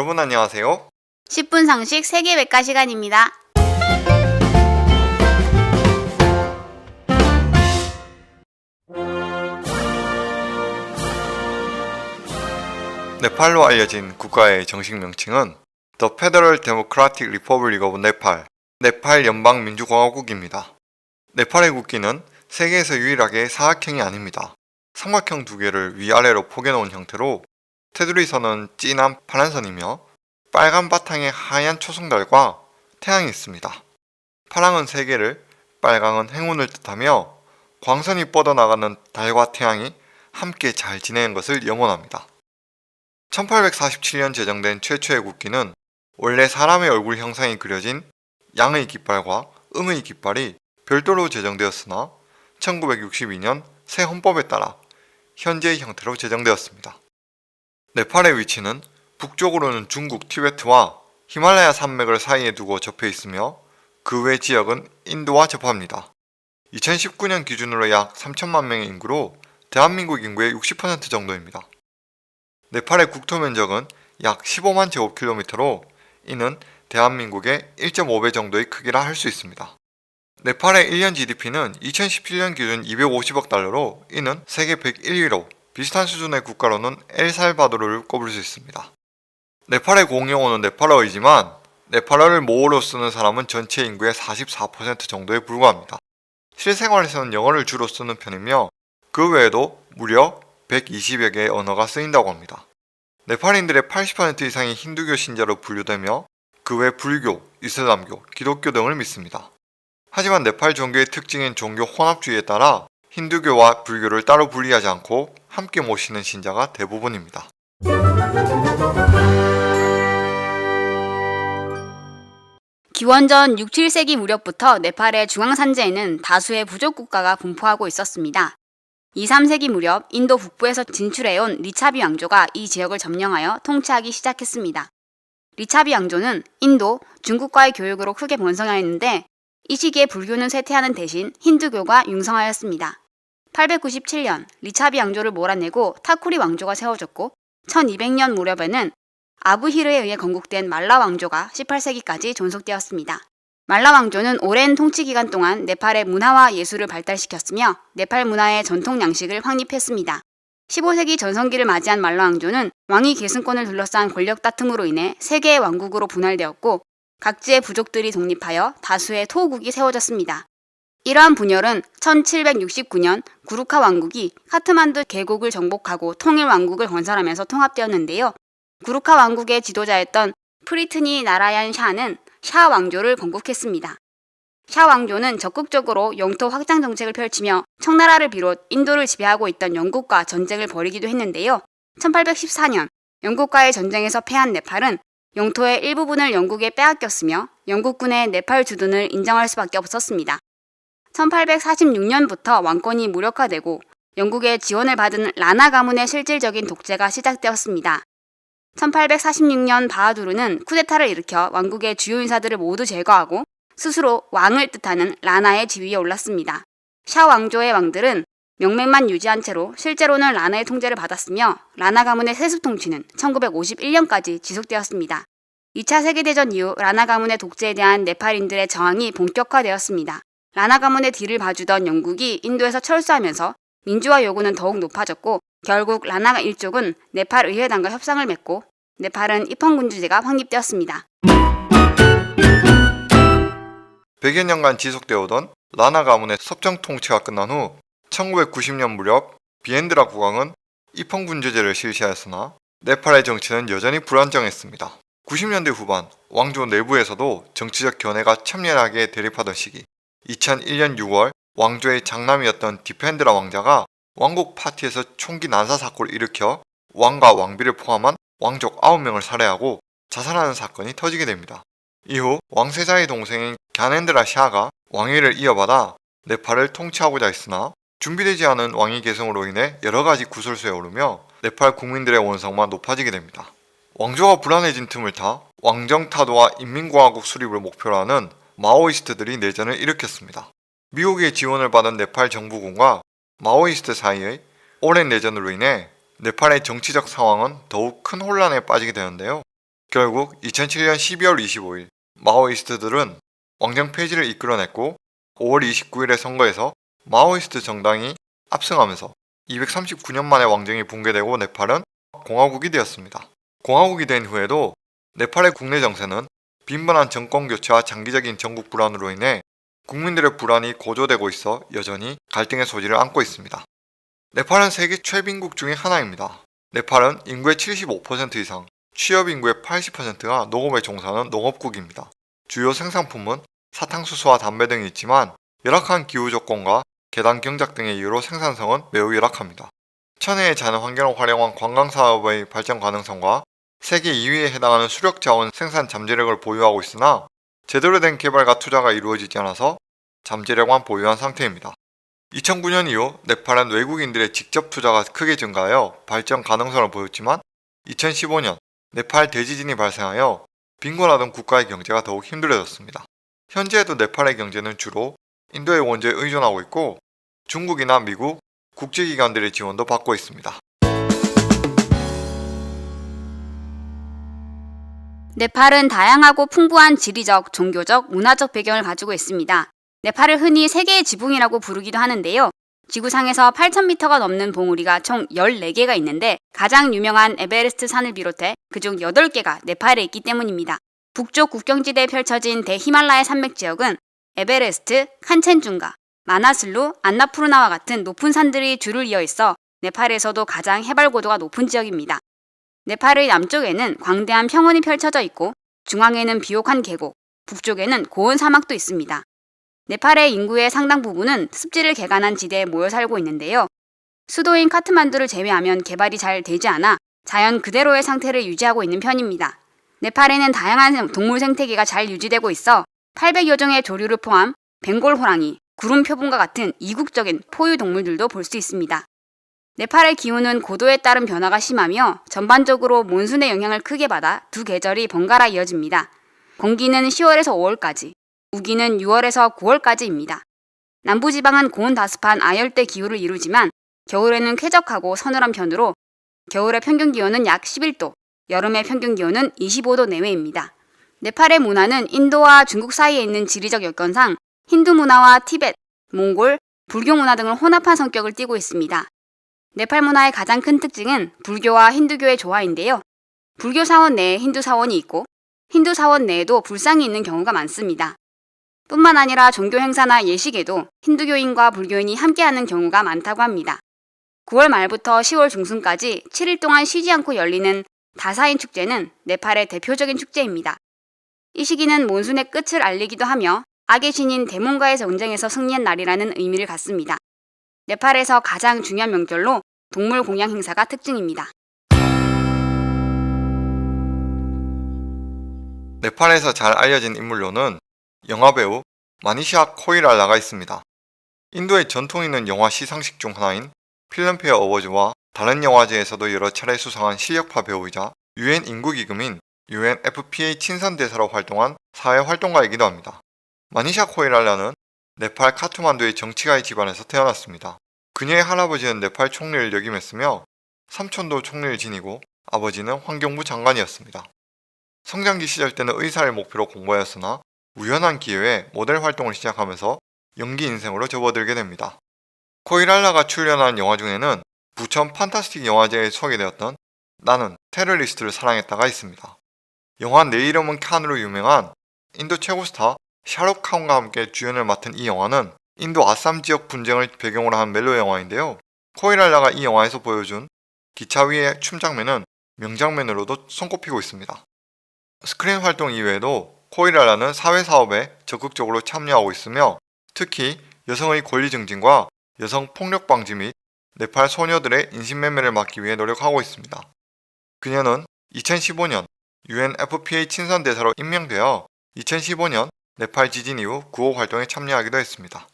여러분 안녕하세요. 10분 상식 세계 백과 시간입니다. 네팔로 알려진 국가의 정식 명칭은 The Federal Democratic Republic of Nepal, 네팔 연방민주공화국입니다. 네팔의 국기는 세계에서 유일하게 사각형이 아닙니다. 삼각형 두 개를 위아래로 포개놓은 형태로 테두리 선은 진한 파란 선이며 빨간 바탕에 하얀 초승달과 태양이 있습니다. 파랑은 세계를, 빨강은 행운을 뜻하며 광선이 뻗어나가는 달과 태양이 함께 잘 지내는 것을 염원합니다. 1847년 제정된 최초의 국기는 원래 사람의 얼굴 형상이 그려진 양의 깃발과 음의 깃발이 별도로 제정되었으나 1962년 새 헌법에 따라 현재의 형태로 제정되었습니다. 네팔의 위치는 북쪽으로는 중국 티베트와 히말라야 산맥을 사이에 두고 접해 있으며 그 외 지역은 인도와 접합니다. 2019년 기준으로 약 3천만 명의 인구로 대한민국 인구의 60% 정도입니다. 네팔의 국토 면적은 약 15만 제곱킬로미터로 이는 대한민국의 1.5배 정도의 크기라 할 수 있습니다. 네팔의 1년 GDP는 2017년 기준 250억 달러로 이는 세계 101위로 비슷한 수준의 국가로는 엘살바도르를 꼽을 수 있습니다. 네팔의 공용어는 네팔어이지만 네팔어를 모어로 쓰는 사람은 전체 인구의 44% 정도에 불과합니다. 실생활에서는 영어를 주로 쓰는 편이며 그 외에도 무려 120여 개의 언어가 쓰인다고 합니다. 네팔인들의 80% 이상이 힌두교 신자로 분류되며 그 외 불교, 이슬람교, 기독교 등을 믿습니다. 하지만 네팔 종교의 특징인 종교 혼합주의에 따라 힌두교와 불교를 따로 분리하지 않고 함께 모시는 신자가 대부분입니다. 기원전 6, 7세기 무렵부터 네팔의 중앙산지에는 다수의 부족 국가가 분포하고 있었습니다. 2, 3세기 무렵 인도 북부에서 진출해온 리차비 왕조가 이 지역을 점령하여 통치하기 시작했습니다. 리차비 왕조는 인도, 중국과의 교역으로 크게 번성하였는데 이 시기에 불교는 쇠퇴하는 대신 힌두교가 융성하였습니다. 897년 리차비 왕조를 몰아내고 타쿠리 왕조가 세워졌고 1200년 무렵에는 아부히르에 의해 건국된 말라 왕조가 18세기까지 존속되었습니다. 말라 왕조는 오랜 통치 기간 동안 네팔의 문화와 예술을 발달시켰으며 네팔 문화의 전통 양식을 확립했습니다. 15세기 전성기를 맞이한 말라 왕조는 왕위 계승권을 둘러싼 권력 다툼으로 인해 세 개의 왕국으로 분할되었고 각지의 부족들이 독립하여 다수의 토국이 세워졌습니다. 이러한 분열은 1769년 구루카 왕국이 카트만두 계곡을 정복하고 통일 왕국을 건설하면서 통합되었는데요. 구루카 왕국의 지도자였던 프리트니 나라얀 샤는 샤 왕조를 건국했습니다. 샤 왕조는 적극적으로 영토 확장 정책을 펼치며 청나라를 비롯 인도를 지배하고 있던 영국과 전쟁을 벌이기도 했는데요. 1814년 영국과의 전쟁에서 패한 네팔은 영토의 일부분을 영국에 빼앗겼으며 영국군의 네팔 주둔을 인정할 수밖에 없었습니다. 1846년부터 왕권이 무력화되고 영국의 지원을 받은 라나 가문의 실질적인 독재가 시작되었습니다. 1846년 바하두르는 쿠데타를 일으켜 왕국의 주요 인사들을 모두 제거하고 스스로 왕을 뜻하는 라나의 지위에 올랐습니다. 샤 왕조의 왕들은 명맥만 유지한 채로 실제로는 라나의 통제를 받았으며 라나 가문의 세습 통치는 1951년까지 지속되었습니다. 2차 세계대전 이후 라나 가문의 독재에 대한 네팔인들의 저항이 본격화되었습니다. 라나 가문의 뒤를 봐주던 영국이 인도에서 철수하면서 민주화 요구는 더욱 높아졌고 결국 라나 일족은 네팔 의회당과 협상을 맺고 네팔은 입헌군주제가 확립되었습니다. 100여 년간 지속되어 오던 라나 가문의 섭정 통치가 끝난 후 1990년 무렵 비엔드라 국왕은 입헌군주제를 실시하였으나 네팔의 정치는 여전히 불안정했습니다. 90년대 후반 왕조 내부에서도 정치적 견해가 첨예하게 대립하던 시기 2001년 6월 왕조의 장남이었던 디펜드라 왕자가 왕국 파티에서 총기 난사 사건을 일으켜 왕과 왕비를 포함한 왕족 9명을 살해하고 자살하는 사건이 터지게 됩니다. 이후 왕세자의 동생인 갸넨드라 샤가 왕위를 이어받아 네팔을 통치하고자 했으나 준비되지 않은 왕위 계승으로 인해 여러가지 구설수에 오르며 네팔 국민들의 원성만 높아지게 됩니다. 왕조가 불안해진 틈을 타 왕정타도와 인민공화국 수립을 목표로 하는 마오이스트들이 내전을 일으켰습니다. 미국의 지원을 받은 네팔 정부군과 마오이스트 사이의 오랜 내전으로 인해 네팔의 정치적 상황은 더욱 큰 혼란에 빠지게 되는데요. 결국 2007년 12월 25일 마오이스트들은 왕정 폐지를 이끌어냈고 5월 29일의 선거에서 마오이스트 정당이 압승하면서 239년 만에 왕정이 붕괴되고 네팔은 공화국이 되었습니다. 공화국이 된 후에도 네팔의 국내 정세는 빈번한 정권 교체와 장기적인 전국 불안으로 인해 국민들의 불안이 고조되고 있어 여전히 갈등의 소지를 안고 있습니다. 네팔은 세계 최빈국 중의 하나입니다. 네팔은 인구의 75% 이상, 취업 인구의 80%가 농업에 종사하는 농업국입니다. 주요 생산품은 사탕수수와 담배 등이 있지만 열악한 기후 조건과 계단 경작 등의 이유로 생산성은 매우 열악합니다. 천혜의 자연 환경을 활용한 관광사업의 발전 가능성과 세계 2위에 해당하는 수력자원 생산 잠재력을 보유하고 있으나 제대로 된 개발과 투자가 이루어지지 않아서 잠재력만 보유한 상태입니다. 2009년 이후 네팔은 외국인들의 직접 투자가 크게 증가하여 발전 가능성을 보였지만 2015년 네팔 대지진이 발생하여 빈곤하던 국가의 경제가 더욱 힘들어졌습니다. 현재에도 네팔의 경제는 주로 인도의 원조에 의존하고 있고 중국이나 미국, 국제기관들의 지원도 받고 있습니다. 네팔은 다양하고 풍부한 지리적, 종교적, 문화적 배경을 가지고 있습니다. 네팔을 흔히 세계의 지붕이라고 부르기도 하는데요. 지구상에서 8,000m가 넘는 봉우리가 총 14개가 있는데 가장 유명한 에베레스트 산을 비롯해 그중 8개가 네팔에 있기 때문입니다. 북쪽 국경지대에 펼쳐진 대히말라야 산맥 지역은 에베레스트, 칸첸중가, 마나슬루, 안나푸르나와 같은 높은 산들이 줄을 이어 있어 네팔에서도 가장 해발 고도가 높은 지역입니다. 네팔의 남쪽에는 광대한 평원이 펼쳐져 있고 중앙에는 비옥한 계곡, 북쪽에는 고온 사막도 있습니다. 네팔의 인구의 상당 부분은 습지를 개간한 지대에 모여 살고 있는데요. 수도인 카트만두를 제외하면 개발이 잘 되지 않아 자연 그대로의 상태를 유지하고 있는 편입니다. 네팔에는 다양한 동물 생태계가 잘 유지되고 있어 800여 종의 조류를 포함 벵골 호랑이, 구름 표본과 같은 이국적인 포유 동물들도 볼 수 있습니다. 네팔의 기후는 고도에 따른 변화가 심하며 전반적으로 몬순의 영향을 크게 받아 두 계절이 번갈아 이어집니다. 건기는 10월에서 5월까지, 우기는 6월에서 9월까지입니다. 남부지방은 고온 다습한 아열대 기후를 이루지만 겨울에는 쾌적하고 서늘한 편으로 겨울의 평균 기온은 약 11도, 여름의 평균 기온은 25도 내외입니다. 네팔의 문화는 인도와 중국 사이에 있는 지리적 여건상 힌두 문화와 티베트, 몽골, 불교 문화 등을 혼합한 성격을 띠고 있습니다. 네팔 문화의 가장 큰 특징은 불교와 힌두교의 조화인데요. 불교 사원 내에 힌두 사원이 있고 힌두 사원 내에도 불상이 있는 경우가 많습니다. 뿐만 아니라 종교 행사나 예식에도 힌두교인과 불교인이 함께하는 경우가 많다고 합니다. 9월 말부터 10월 중순까지 7일 동안 쉬지 않고 열리는 다사인 축제는 네팔의 대표적인 축제입니다. 이 시기는 몬순의 끝을 알리기도 하며 악의 신인 데몬과의 전쟁에서 승리한 날이라는 의미를 갖습니다. 네팔에서 가장 중요한 명절로 동물 공양 행사가 특징입니다. 네팔에서 잘 알려진 인물로는 영화배우 마니시아 코이랄라가 있습니다. 인도의 전통 있는 영화 시상식 중 하나인 필름페어 어워즈와 다른 영화제에서도 여러 차례 수상한 실력파 배우이자 UN 인구기금인 UNFPA 친선대사로 활동한 사회활동가이기도 합니다. 마니샤 코이랄라는 네팔 카트만두의 정치가의 집안에서 태어났습니다. 그녀의 할아버지는 네팔 총리를 역임했으며 삼촌도 총리를 지니고 아버지는 환경부 장관이었습니다. 성장기 시절 때는 의사를 목표로 공부하였으나 우연한 기회에 모델 활동을 시작하면서 연기 인생으로 접어들게 됩니다. 코이랄라가 출연한 영화 중에는 부천 판타스틱 영화제에 소개되었던 나는 테러리스트를 사랑했다가 있습니다. 영화 내 이름은 칸으로 유명한 인도 최고 스타 샤룩 칸과 함께 주연을 맡은 이 영화는 인도 아쌈 지역 분쟁을 배경으로 한 멜로 영화인데요. 코이랄라가 이 영화에서 보여준 기차 위의 춤 장면은 명장면으로도 손꼽히고 있습니다. 스크린 활동 이외에도 코이랄라는 사회사업에 적극적으로 참여하고 있으며 특히 여성의 권리 증진과 여성 폭력 방지 및 네팔 소녀들의 인신매매를 막기 위해 노력하고 있습니다. 그녀는 2015년 UNFPA 친선대사로 임명되어 2015년 네팔 지진 이후 구호 활동에 참여하기도 했습니다.